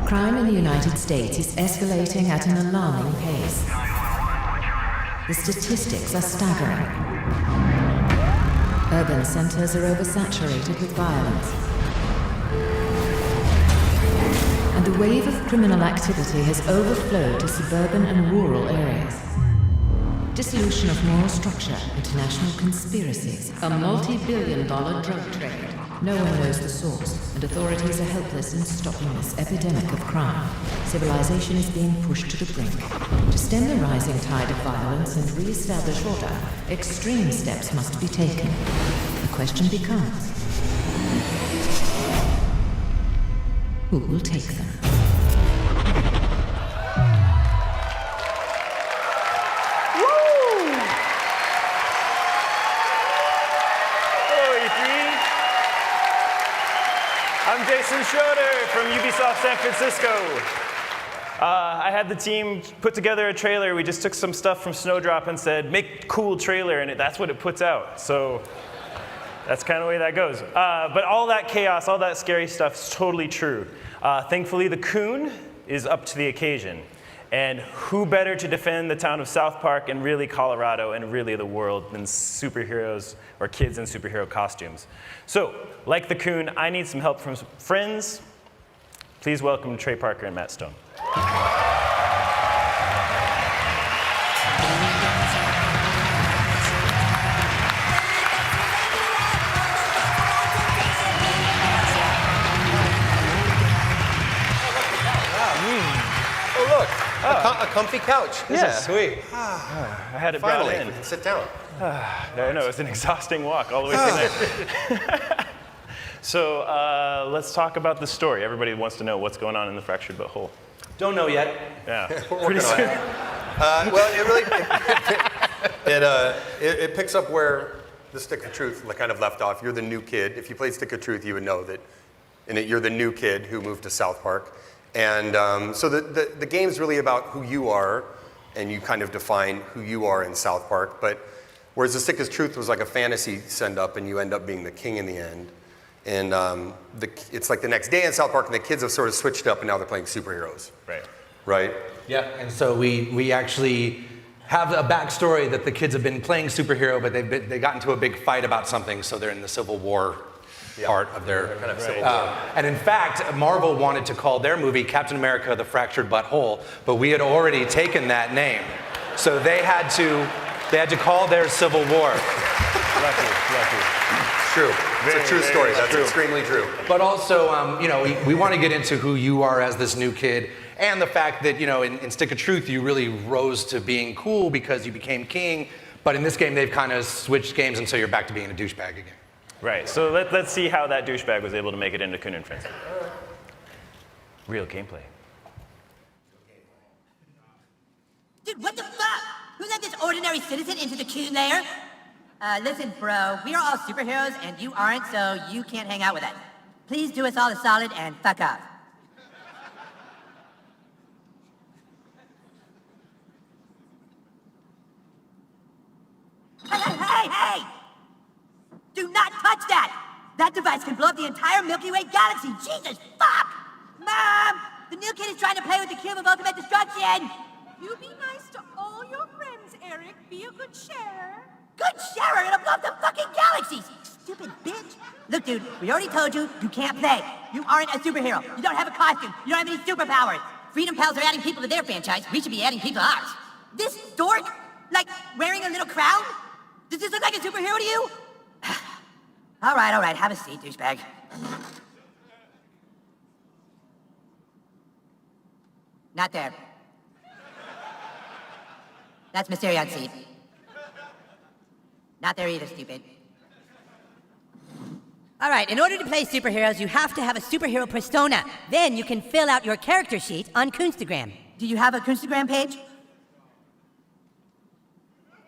Crime in the United States is escalating at an alarming pace. The statistics are staggering. Urban centers are oversaturated with violence. And the wave of criminal activity has overflowed to suburban and rural areas. Dissolution of moral structure, international conspiracies, a multi-billion-dollar drug trade. No one knows the source, and authorities are helpless in stopping this epidemic of crime. Civilization is being pushed to the brink. To stem the rising tide of violence and re-establish order, extreme steps must be taken. The question becomes, who will take them? I'm Jason Schroeder from Ubisoft San Francisco. I had the team put together a trailer. We just took some stuff from Snowdrop and said, make a cool trailer, and that's what it puts out. So that's kind of the way that goes. But all that chaos, all that scary stuff is totally true. Thankfully, the Coon is up to the occasion. And who better to defend the town of South Park and really Colorado and really the world than superheroes or kids in superhero costumes. So, like the Coon, I need some help from some friends. Please welcome Trey Parker and Matt Stone. A comfy couch. This is sweet. I had it Finally, brought in. we can sit down. I know, it was an exhausting walk all the way from there. So let's talk about the story. Everybody wants to know what's going on in the fractured but whole. Don't know yet. Yeah, Pretty soon. Well, it picks up where the Stick of Truth kind of left off. You're the new kid. If you played Stick of Truth, you would know that you're the new kid who moved to South Park. And so the game's really about who you are, and you kind of define who you are in South Park. But whereas the Stick of Truth was like a fantasy send-up, and you end up being the king in the end. And it's like the next day in South Park, and the kids have sort of switched up, and now they're playing superheroes. Right? Yeah, and so we actually have a backstory that the kids have been playing superhero, but they got into a big fight about something, so they're in the Civil War part of their kind of Civil War. And in fact, Marvel wanted to call their movie Captain America: The Fractured But Whole, but we had already taken that name, so they had to call theirs Civil War. Lucky. It's true. It's a true story. That's extremely true. But also, we want to get into who you are as this new kid, and the fact that, in Stick of Truth, you really rose to being cool because you became king. But in this game, they've kind of switched games, and so you're back to being a douchebag again. Right, so let's see how that douchebag was able to make it into Coon and Friends. Real gameplay. Dude, what the fuck? Who let this ordinary citizen into the Coon lair? Listen, bro, we are all superheroes and you aren't, so you can't hang out with us. Please do us all a solid and fuck off. Hey! Do not touch that! That device can blow up the entire Milky Way galaxy! Jesus, fuck! Mom! The new kid is trying to play with the cube of ultimate destruction! You be nice to all your friends, Eric. Be a good sharer. Good sharer! It'll blow up the fucking galaxies! Stupid bitch! Look, dude, we already told you, you can't play. You aren't a superhero. You don't have a costume. You don't have any superpowers. Freedom Pals are adding people to their franchise. We should be adding people to ours. This dork? Like, wearing a little crown? Does this look like a superhero to you? All right, have a seat, douchebag. Not there. That's Mysterion's seat. Not there either, stupid. All right, in order to play superheroes, you have to have a superhero persona. Then you can fill out your character sheet on Coonstagram. Do you have a Coonstagram page?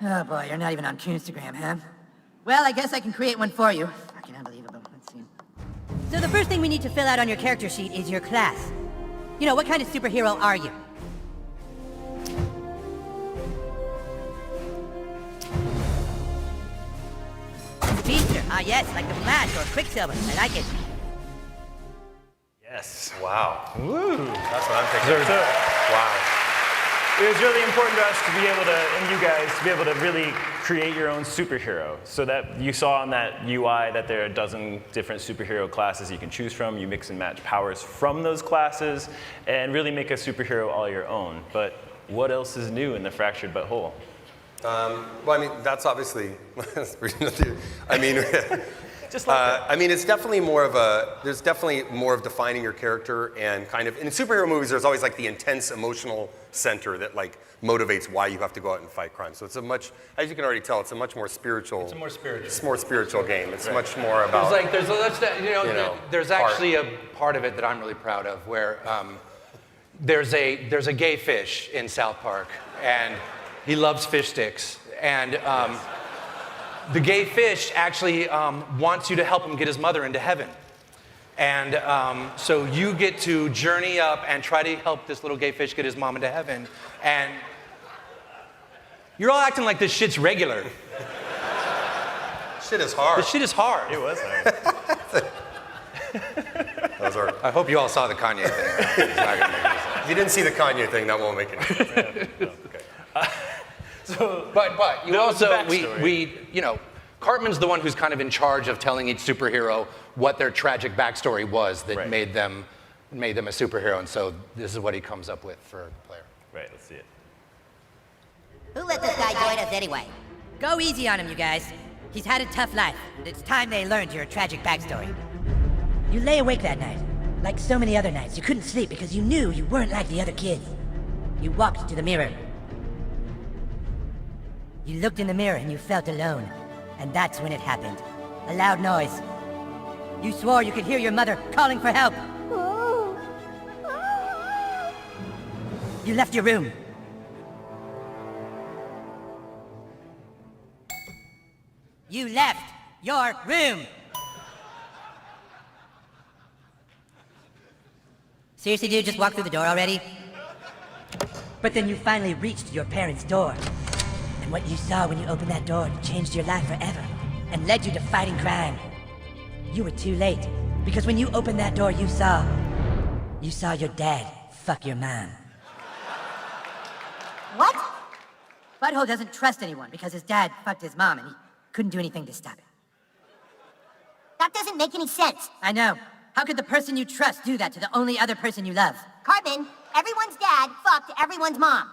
Oh boy, you're not even on Coonstagram, huh? Well, I guess I can create one for you. Fucking unbelievable. Let's see. So the first thing we need to fill out on your character sheet is your class. What kind of superhero are you? Speedster. Ah, yes, like the Flash or Quicksilver. I like it. Yes. Wow. Woo. That's what I'm thinking. So, Wow. it was really important to us to be able to, and you guys, to be able to really create your own superhero. So that you saw on that UI that there are a dozen different superhero classes you can choose from. You mix and match powers from those classes and really make a superhero all your own. But what else is new in the Fractured But Whole? Well, I mean, that's obviously, I mean, Just like that. I mean, it's definitely more of there's definitely more of defining your character and kind of, in superhero movies, there's always like the intense emotional center that like motivates why you have to go out and fight crime. So it's a much, as you can already tell, it's a much more spiritual. It's a more spiritual. It's a more spiritual game. It's much more about. There's actually a part of it that I'm really proud of where there's a gay fish in South Park and he loves fish sticks and the gay fish actually wants you to help him get his mother into heaven. And so you get to journey up and try to help this little gay fish get his mom into heaven. And you're all acting like this shit's regular. Shit is hard. This shit is hard. It was hard. I hope you all saw the Kanye thing. It's not gonna make any sense. If you didn't see the Kanye thing, that won't make any sense. Okay. But you also, we Cartman's the one who's kind of in charge of telling each superhero what their tragic backstory was that made them a superhero, and so this is what he comes up with for a player. Right, let's see it. Who let this guy join us anyway? Go easy on him, you guys. He's had a tough life, and it's time they learned your tragic backstory. You lay awake that night. Like so many other nights, you couldn't sleep because you knew you weren't like the other kids. You walked to the mirror. You looked in the mirror and you felt alone. And that's when it happened. A loud noise. You swore you could hear your mother calling for help. You left your room. You left your room. Seriously, dude, just walk through the door already? But then you finally reached your parents' door. And what you saw when you opened that door changed your life forever and led you to fighting crime. You were too late, because when you opened that door, you saw your dad fuck your mom. What? Butthole doesn't trust anyone because his dad fucked his mom and he couldn't do anything to stop it. That doesn't make any sense. I know. How could the person you trust do that to the only other person you love? Cartman, everyone's dad fucked everyone's mom.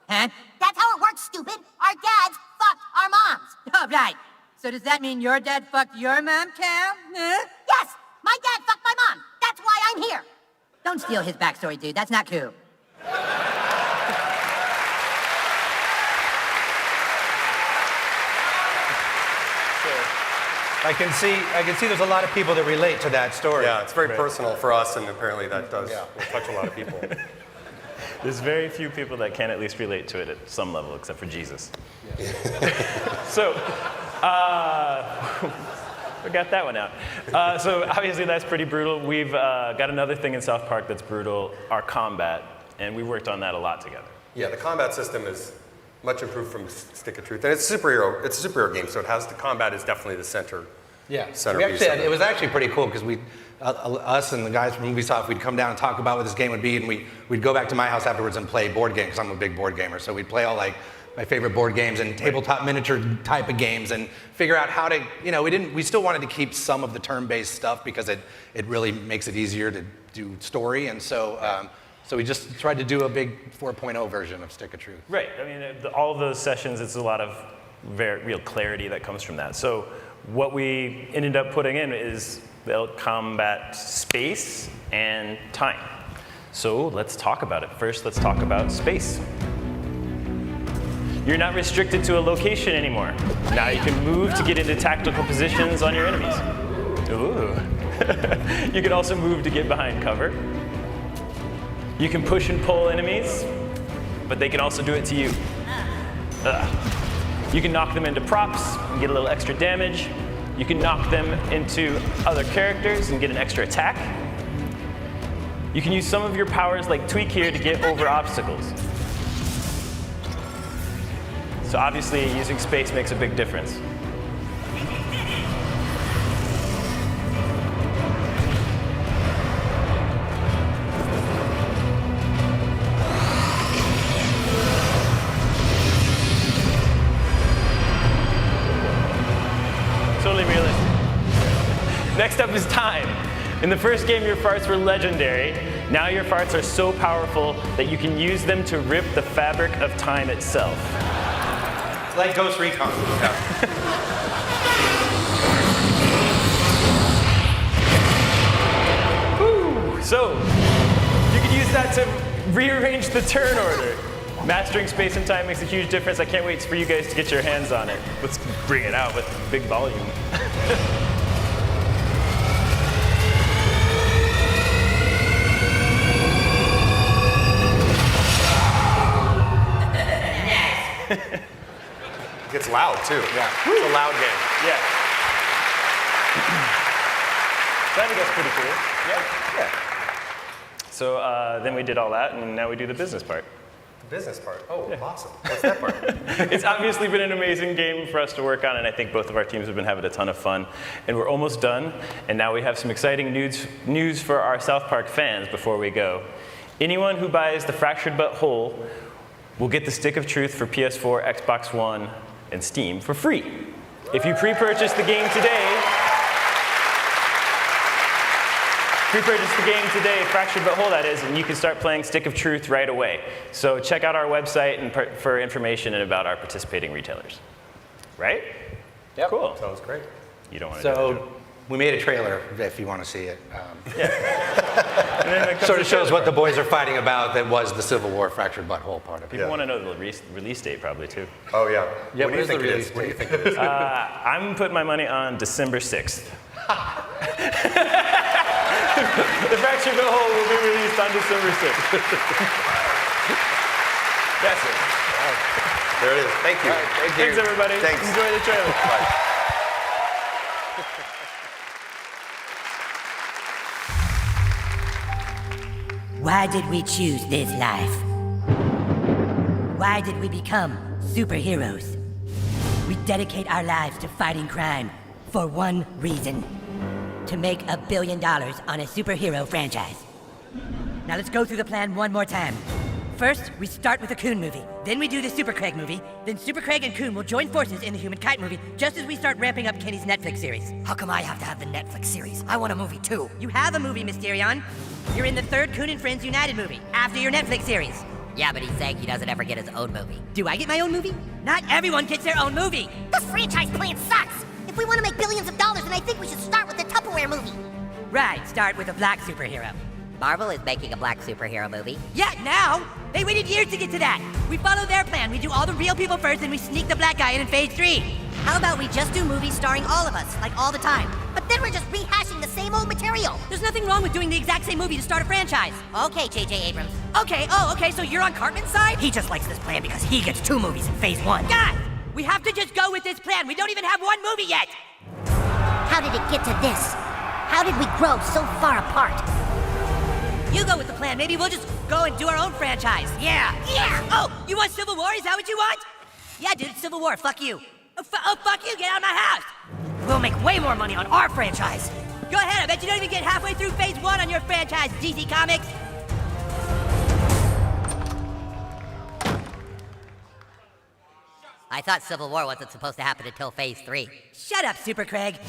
Huh? That's how it works, stupid. Our dads fucked our moms. Oh, right. So does that mean your dad fucked your mom, Cal? Huh? Yes! My dad fucked my mom. That's why I'm here. Don't steal his backstory, dude. That's not cool. I can see there's a lot of people that relate to that story. Yeah, it's very personal for us, and apparently that does will touch a lot of people. There's very few people that can at least relate to it at some level, except for Jesus. So, we got that one out. So obviously that's pretty brutal. We've got another thing in South Park that's brutal, our combat, and we worked on that a lot together. Yeah, the combat system is much improved from Stick of Truth, and it's a superhero game, so it has the combat is definitely the center. Yeah, centerpiece. it was actually pretty cool because we, us and the guys from Ubisoft, we'd come down and talk about what this game would be, and we'd go back to my house afterwards and play board games, because I'm a big board gamer. So we'd play all like my favorite board games and tabletop miniature type of games, and figure out how to, we still wanted to keep some of the turn-based stuff because it really makes it easier to do story, and so. So we just tried to do a big 4.0 version of Stick of Truth. Right. I mean, all of those sessions, it's a lot of very real clarity that comes from that. So what we ended up putting in is the combat space and time. So let's talk about it. First, let's talk about space. You're not restricted to a location anymore. Now you can move to get into tactical positions on your enemies. Ooh. You can also move to get behind cover. You can push and pull enemies, but they can also do it to you. You can knock them into props and get a little extra damage. You can knock them into other characters and get an extra attack. You can use some of your powers like Tweak here to get over obstacles. So obviously using space makes a big difference. Next up is time. In the first game, your farts were legendary. Now your farts are so powerful that you can use them to rip the fabric of time itself. Like Ghost Recon. Yeah. So, you can use that to rearrange the turn order. Mastering space and time makes a huge difference. I can't wait for you guys to get your hands on it. Let's bring it out with big volume. It gets loud, too. Yeah. It's a loud game. Yeah. So I think that's pretty cool. Yeah. So then we did all that, and now we do the business part. The business part? Oh, yeah. Awesome. What's that part? It's obviously been an amazing game for us to work on, and I think both of our teams have been having a ton of fun. And we're almost done, and now we have some exciting news for our South Park fans before we go. Anyone who buys the Fractured But Whole will get the Stick of Truth for PS4, Xbox One, and Steam for free. If you pre-purchase the game today, Fractured But Whole that is, and you can start playing Stick of Truth right away. So check out our website for information and about our participating retailers. Right? Yep. Cool. Sounds great. You don't want to do that. So we made a trailer if you want to see it. And then it Sort of shows what the boys are fighting about that was the Civil War Fractured Butthole part of it. People want to know the release date probably too. Oh, yeah. Yeah, What do you think it is? What do you think it is? I'm putting my money on December 6th. The Fractured But Whole will be released on December 6th. That's it. There it is. Thank you. Thanks, everybody. Thanks. Enjoy the trailer. Bye. Why did we choose this life? Why did we become superheroes? We dedicate our lives to fighting crime for one reason: to make $1 billion on a superhero franchise. Now let's go through the plan one more time. First, we start with the Coon movie. Then we do the Super Craig movie. Then Super Craig and Coon will join forces in the Human Kite movie, just as we start ramping up Kenny's Netflix series. How come I have to have the Netflix series? I want a movie too. You have a movie, Mysterion. You're in the third Coon and Friends United movie, after your Netflix series. Yeah, but he's saying he doesn't ever get his own movie. Do I get my own movie? Not everyone gets their own movie. This franchise plan sucks. If we want to make billions of dollars, then I think we should start with the Tupperware movie. Right, start with a black superhero. Marvel is making a black superhero movie. Yeah, now? They waited years to get to that. We follow their plan. We do all the real people first, and we sneak the black guy in phase 3. How about we just do movies starring all of us, like all the time? But then we're just rehashing the same old material. There's nothing wrong with doing the exact same movie to start a franchise. Okay, J.J. Abrams. Okay, so you're on Cartman's side? He just likes this plan because he gets 2 movies in phase 1. God! We have to just go with this plan. We don't even have 1 movie yet. How did it get to this? How did we grow so far apart? You go with the plan. Maybe we'll just go and do our own franchise. Yeah. Oh, you want Civil War? Is that what you want? Yeah, dude, Civil War. Fuck you. Oh, fuck you. Get out of my house. We'll make way more money on our franchise. Go ahead. I bet you don't even get halfway through phase 1 on your franchise, DC Comics. I thought Civil War wasn't supposed to happen until phase 3. Shut up, Super Craig.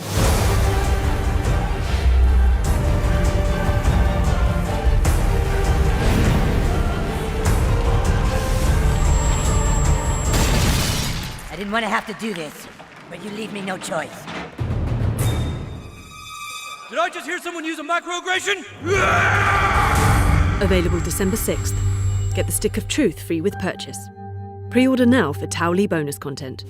I didn't want to have to do this, but you leave me no choice. Did I just hear someone use a microaggression? Available December 6th. Get the Stick of Truth free with purchase. Pre-order now for Towley bonus content.